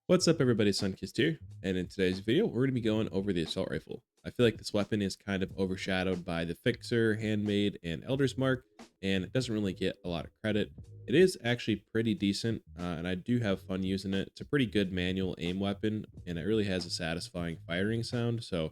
What's up, everybody? Sunkissed here, and in today's video, we're going to be going over the assault rifle. I feel like this weapon is kind of overshadowed by the Fixer, Handmade, and Elder's Mark, and it doesn't really get a lot of credit. It is actually pretty decent, and I do have fun using it. It's a pretty good manual aim weapon, and it really has a satisfying firing sound, so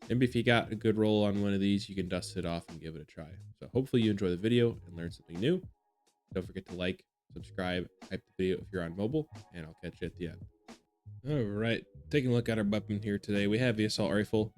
maybe if you got a good roll on one of these, you can dust it off and give it a try. So hopefully you enjoy the video and learn something new. Don't forget to like, subscribe, hype the video if you're on mobile, and I'll catch you at the end. All right, taking a look at our weapon here today, we have the assault rifle.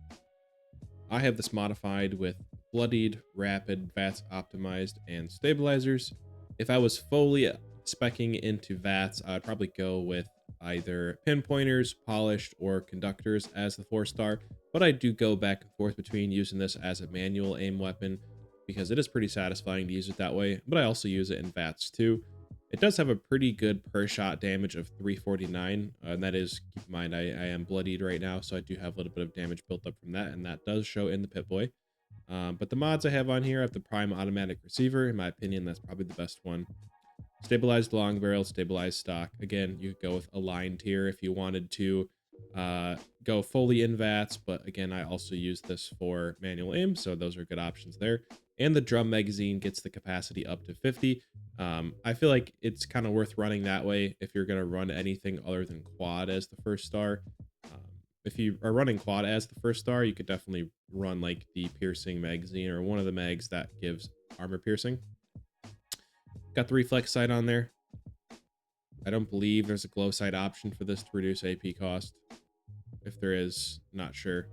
I have this modified with Bloodied, Rapid, VATS Optimized, and Stabilzers. If I was fully speccing into VATS, I'd probably go with either pinpointers, polished, or conductors as the 4-star, but I do go back and forth between using this as a manual aim weapon because it is pretty satisfying to use it that way, but I also use it in VATS too. It does have a pretty good per shot damage of 349, and that is, keep in mind, I am bloodied right now, so I do have a little bit of damage built up from that, and that does show in the Pip-Boy. But the mods I have on here, I have the Prime Automatic Receiver. In my opinion, that's probably the best one. Stabilized long barrel, stabilized stock. Again, you could go with aligned here if you wanted to go fully in VATS, but again, I also use this for manual aim, so those are good options there. And the drum magazine gets the capacity up to 50. I feel like it's kind of worth running that way if you're going to run anything other than quad as the 1st-star. If you are running quad as the 1st-star, you could definitely run like the piercing magazine or one of the mags that gives armor piercing. Got the reflex sight on there. I don't believe there's a glow sight option for this to reduce AP cost. If there is, not sure,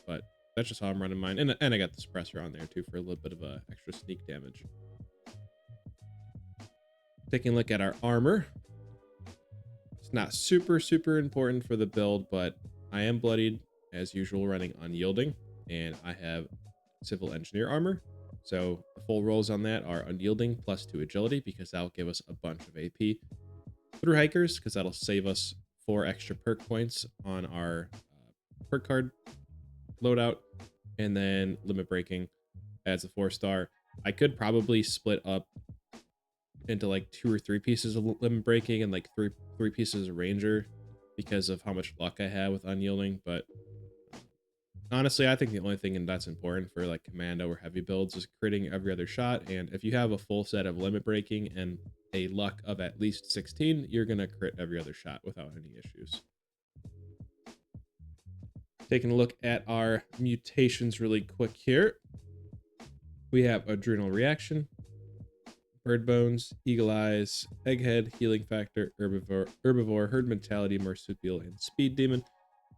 but that's just how I'm running mine. And I got the suppressor on there too for a little bit of extra sneak damage. Taking a look at our armor. It's not super important for the build, but I am bloodied as usual, running Unyielding, and I have civil engineer armor. So the full rolls on that are Unyielding +2 agility because that'll give us a bunch of AP. Through hikers because that'll save us 4 extra perk points on our perk card loadout, and then limit breaking as a 4-star. I could probably split up into like 2 or 3 pieces of limit breaking and like three pieces of ranger because of how much luck I have with Unyielding, but honestly, I think the only thing that's important for like commando or heavy builds is critting every other shot, and if you have a full set of limit breaking and a luck of at least 16, you're gonna crit every other shot without any issues. Taking a look at our mutations really quick here. We have Adrenal Reaction, Bird Bones, Eagle Eyes, Egghead, Healing Factor, Herbivore, Herd Mentality, Marsupial, and Speed Demon.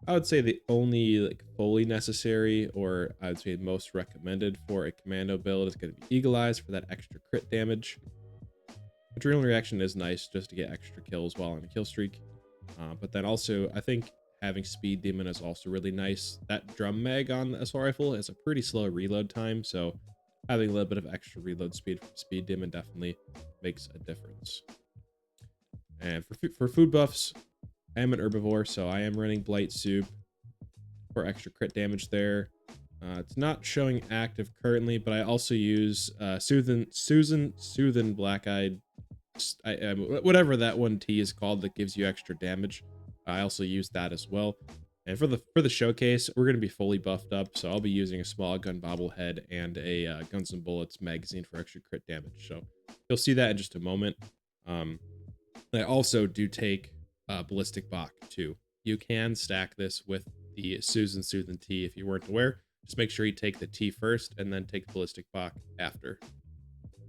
I would say the only like fully necessary, or I would say most recommended for a commando build, is going to be Eagle Eyes for that extra crit damage. Adrenal Reaction is nice just to get extra kills while on a kill streak, but then also I think having Speed Demon is also really nice. That drum mag on the assault rifle is a pretty slow reload time, so having a little bit of extra reload speed from Speed Demon definitely makes a difference. And for food buffs, I am an herbivore, so I am running Blight Soup for extra crit damage there. It's not showing active currently, but I also use Soothin' Black-Eyed, whatever that one T is called that gives you extra damage. I also use that as well. And for the showcase, we're going to be fully buffed up, so I'll be using a small gun bobblehead and a Guns and Bullets magazine for extra crit damage. So you'll see that in just a moment. I also do take Ballistic Bach too. You can stack this with the Soothin' T if you weren't aware. Just make sure you take the T first and then take the Ballistic Bach after.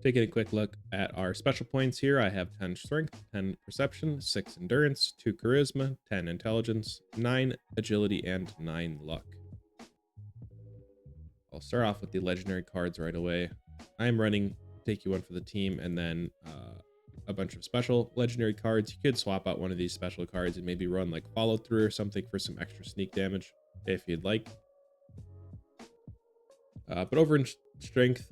Taking a quick look at our special points here, I have 10 strength, 10 perception, 6 endurance, 2 charisma, 10 intelligence, 9 agility, and 9 luck. I'll start off with the legendary cards right away. I am running Take You One for the team, and then a bunch of special legendary cards. You could swap out one of these special cards and maybe run like follow through or something for some extra sneak damage if you'd like. But over in strength,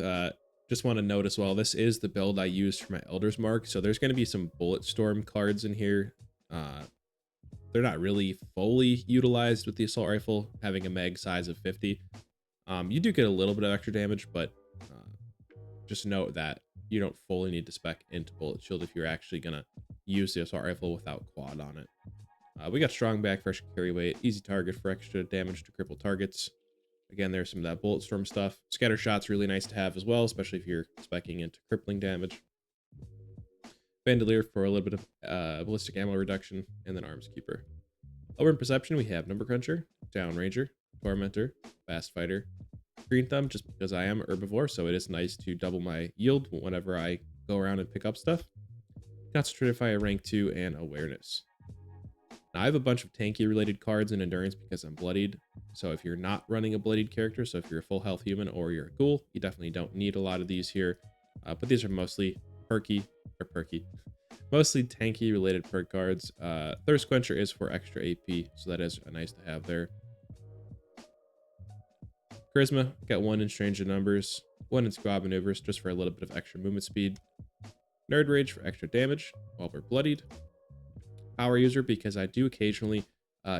just want to note as well, this is the build I used for my Elder's Mark, so there's going to be some Bullet Storm cards in here. They're not really fully utilized with the assault rifle, having a mag size of 50. You do get a little bit of extra damage, but just note that you don't fully need to spec into Bullet Shield if you're actually going to use the assault rifle without quad on it. We got strong back for extra carry weight, easy target for extra damage to cripple targets. Again, there's some of that bullet storm stuff. Scatter shot's really nice to have as well, especially if you're specking into crippling damage. Bandolier for a little bit of ballistic ammo reduction, and then Arms Keeper. Over in Perception, we have Number Cruncher, Down Ranger, Tormentor, Fast Fighter, Green Thumb, just because I am a herbivore, so it is nice to double my yield whenever I go around and pick up stuff. Concentrated Fire rank 2, and Awareness. Now, I have a bunch of tanky related cards in Endurance because I'm bloodied. So if you're not running a bloodied character, so if you're a full health human or you're a ghoul, you definitely don't need a lot of these here. But these are mostly mostly tanky related perk cards. Thirst Quencher is for extra AP, so that is nice to have there. Charisma, got 1 in Strange in Numbers, 1 in Squad Maneuvers just for a little bit of extra movement speed. Nerd Rage for extra damage while we're bloodied. Power User, because I do occasionally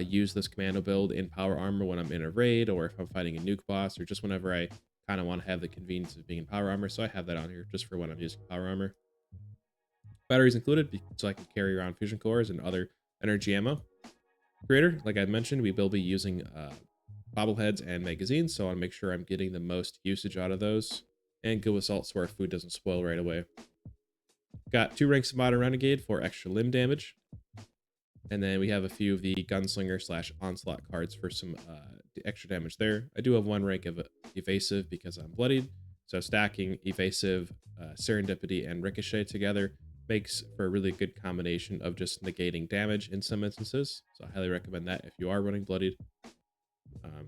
use this commando build in power armor when I'm in a raid, or if I'm fighting a nuke boss, or just whenever I kind of want to have the convenience of being in power armor, so I have that on here just for when I'm using power armor. Batteries included, so I can carry around fusion cores and other energy ammo. Creator, like I mentioned, we will be using bobbleheads and magazines, so I want to make sure I'm getting the most usage out of those. And Go Assault so our food doesn't spoil right away. Got 2 ranks of Modern Renegade for extra limb damage. And then we have a few of the Gunslinger / Onslaught cards for some extra damage there. I do have 1 rank of Evasive because I'm bloodied. So stacking Evasive, Serendipity, and Ricochet together makes for a really good combination of just negating damage in some instances. So I highly recommend that if you are running bloodied.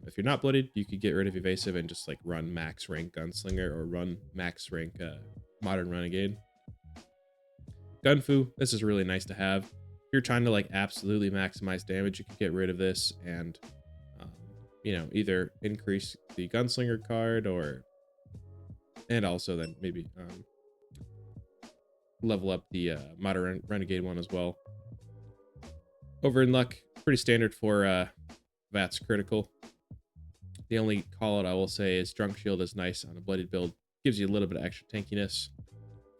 If you're not bloodied, you could get rid of Evasive and just like run max rank Gunslinger or run max rank Modern Renegade. Gunfu, this is really nice to have. If you're trying to like absolutely maximize damage, you can get rid of this and you know, either increase the Gunslinger card and also then maybe level up the Modern Renegade one as well. Over in Luck, pretty standard for VATS Critical. The only call out I will say is Drunk Shield is nice on a bloodied build. Gives you a little bit of extra tankiness.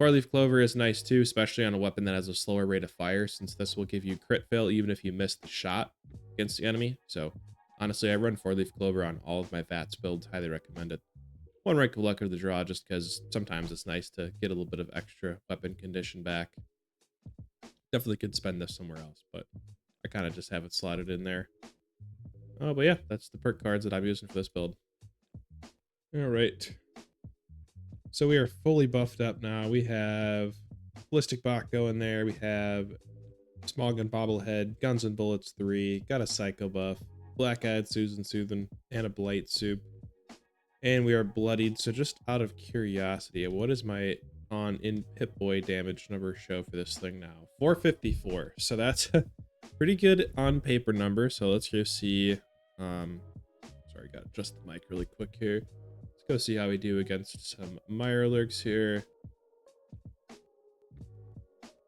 4-leaf Clover is nice too, especially on a weapon that has a slower rate of fire, since this will give you crit fail even if you miss the shot against the enemy. So honestly, I run 4-leaf Clover on all of my VATS builds. Highly recommend it. 1 rank of Luck of the Draw, just because sometimes it's nice to get a little bit of extra weapon condition back. Definitely could spend this somewhere else, but I kind of just have it slotted in there. Oh, but yeah, that's the perk cards that I'm using for this build. All right. So we are fully buffed up now. We have Ballistic Bach going there. We have Small Gun Bobblehead, Guns and Bullets 3, got a Psycho buff, Black-Eyed Susan Soothin', and a Blight Soup. And we are bloodied. So just out of curiosity, what is my in Pip-Boy damage number show for this thing now? 454. So that's a pretty good on paper number. So let's go see. Sorry, got to adjust the mic really quick here. Let's go see how we do against some Mirelurks here.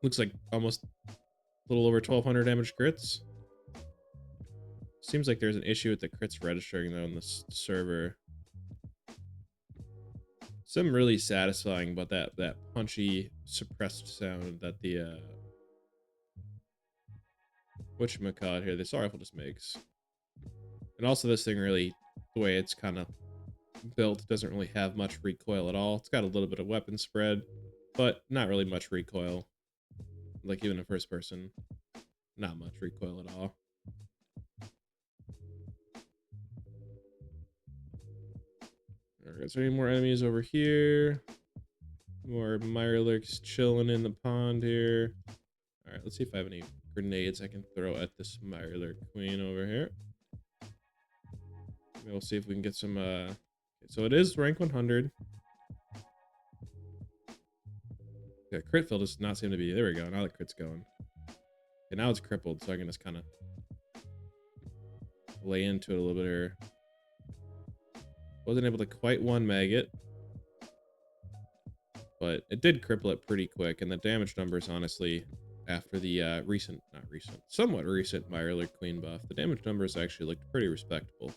Looks like almost a little over 1200 damage crits. Seems like there's an issue with the crits registering though on this server. Some really satisfying, but that punchy suppressed sound that the whatchamacallit here, the assault rifle just makes. And also this thing really, the way it's kind of built, doesn't really have much recoil at all. It's got a little bit of weapon spread, but not really much recoil. Like even in first person, not much recoil at all. Alright, is there any more enemies over here? More Mirelurks chilling in the pond here. Alright, let's see if I have any grenades I can throw at this Mirelurk queen over here. Maybe we'll see if we can get some so it is rank 100. Yeah, crit field does not seem to be. There we go. Now the crit's going. Okay, now it's crippled, so I can just kind of lay into it a little bit here. Wasn't able to quite one maggot, but it did cripple it pretty quick. And the damage numbers, honestly, after the somewhat recent Mirelurk Queen buff, the damage numbers actually looked pretty respectable.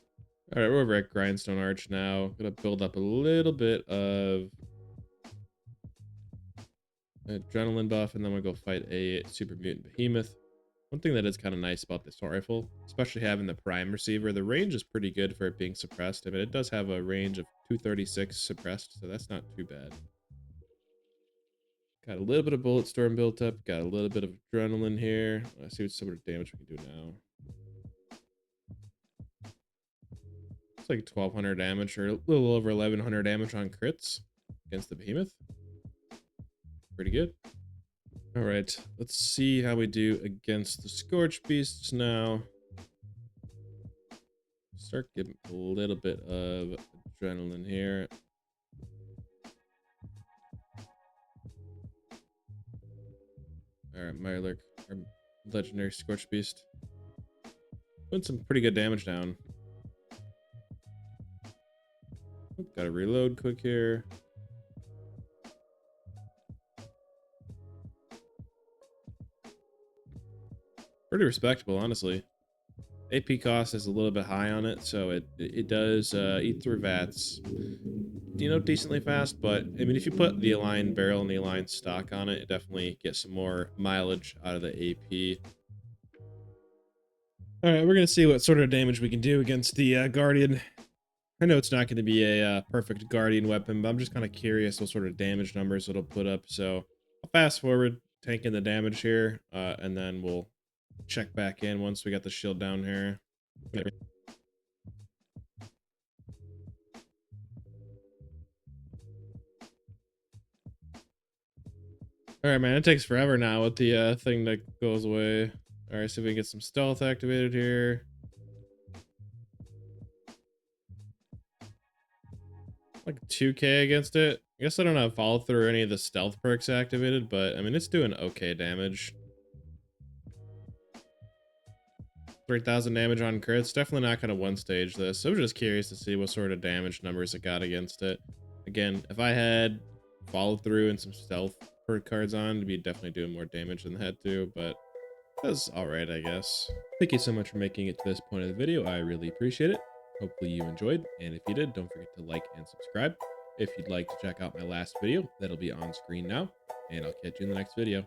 All right, we're over at Grindstone Arch now. Gonna build up a little bit of adrenaline buff, and then we'll go fight a super mutant behemoth. One thing that is kind of nice about the assault rifle, especially having the prime receiver, the range is pretty good for it being suppressed. I mean, it does have a range of 236 suppressed, so that's not too bad. Got a little bit of bullet storm built up. Got a little bit of adrenaline here. Let's see what sort of damage we can do now. It's like 1200 damage, or a little over 1100 damage on crits against the behemoth. Pretty good. All right, let's see how we do against the Scorch Beasts now. Start getting a little bit of adrenaline here. All right, Mirelurk, our legendary Scorch Beast. Putting some pretty good damage down. Gotta reload quick here. Pretty respectable, honestly. AP cost is a little bit high on it, so it does eat through VATS, decently fast. But I mean, if you put the aligned barrel and the aligned stock on it, it definitely gets some more mileage out of the AP. All right, we're gonna see what sort of damage we can do against the Guardian. I know it's not going to be a perfect Guardian weapon, but I'm just kind of curious what sort of damage numbers it'll put up. So I'll fast forward, tanking the damage here, and then we'll check back in once we got the shield down here. All right, man, it takes forever now with the thing that goes away. All right, see if we can get some stealth activated here. Like 2k against it. I guess I don't have follow through or any of the stealth perks activated, but I mean, it's doing okay damage. 3000 damage on crits. Definitely not going to one stage this. I was just curious to see what sort of damage numbers it got against it. Again, if I had follow through and some stealth perk cards on, it'd be definitely doing more damage than it had to, but that's all right, I guess. Thank you so much for making it to this point of the video. I really appreciate it. Hopefully you enjoyed, and if you did, don't forget to like and subscribe. If you'd like to check out my last video, that'll be on screen now, and I'll catch you in the next video.